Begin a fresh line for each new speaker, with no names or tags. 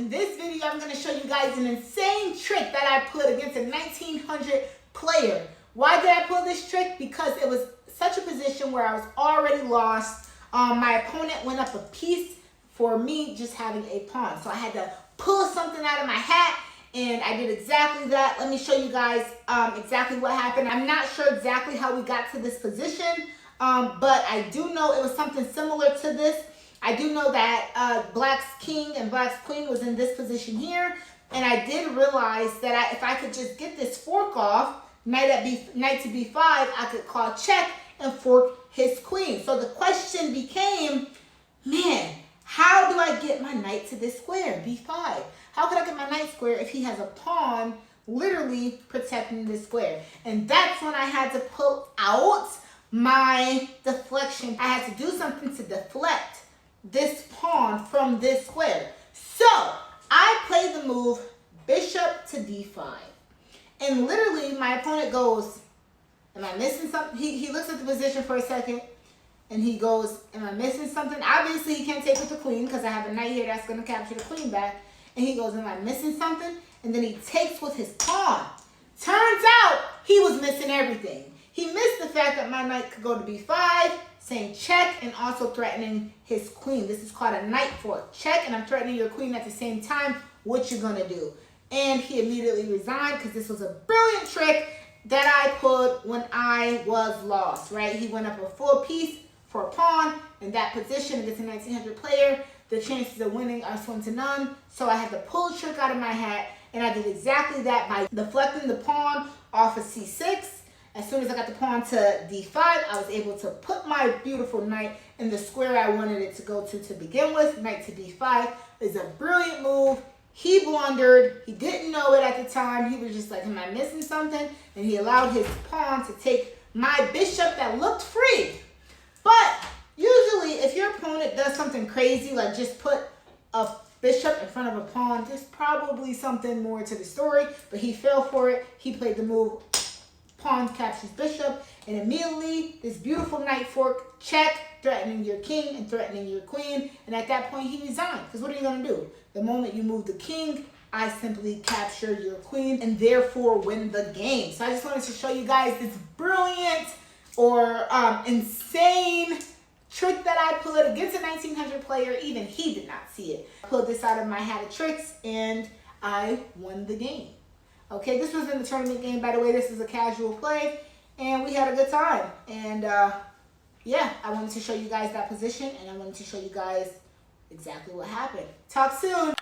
In this video, I'm going to show you guys an insane trick that I put against a 1900 player. Why did I pull this trick? Because it was such a position where I was already lost. My opponent went up a piece for me just having a pawn. So I had to pull something out of my hat, and I did exactly that. Let me show you guys exactly what happened. I'm not sure exactly how we got to this position, but I do know it was something similar to this. I do know that Black's king and Black's queen was in this position here, and I did realize that if I could just get this fork off, knight to b5, I could call check and fork his queen. So the question became, man, how do I get my knight to this square, b5? How could I get my knight square if he has a pawn literally protecting this square? And that's when I had to pull out my deflection. I had to do something to deflect this pawn from this square. So I played the move bishop to d5. And literally my opponent goes, am I missing something? He looks at the position for a second and he goes, am I missing something? Obviously he can't take with the queen because I have a knight here that's going to capture the queen back. And he goes, am I missing something? And then he takes with his pawn. Turns out he was missing everything. He missed the fact that my knight could go to b5, saying check, and also threatening his queen. This is called a knight fork. Check, and I'm threatening your queen at the same time. What you gonna do? And he immediately resigned because this was a brilliant trick that I pulled when I was lost, right? He went up a full piece for a pawn in that position against a 1900 player. The chances of winning are slim to none. So I had to pull a trick out of my hat, and I did exactly that by deflecting the pawn off of c6. As soon as I got the pawn to d5, I was able to put my beautiful knight in the square I wanted it to go to begin with. Knight to d5 is a brilliant move. He blundered. He didn't know it at the time. He was just like, am I missing something? And he allowed his pawn to take my bishop that looked free. But usually if your opponent does something crazy, like just put a bishop in front of a pawn, there's probably something more to the story. But he fell for it. He played the move pawn captures bishop, and immediately this beautiful knight fork, check, threatening your king and threatening your queen. And at that point he resigned, because what are you going to do? The moment you move the king, I simply capture your queen and therefore win the game. So I just wanted to show you guys this brilliant or insane trick that I pulled against a 1900 player. Even he did not see it. I pulled this out of my hat of tricks and I won the game. Okay, this was in the tournament game, by the way. This is a casual play, and we had a good time. And, yeah, I wanted to show you guys that position, and I wanted to show you guys exactly what happened. Talk soon.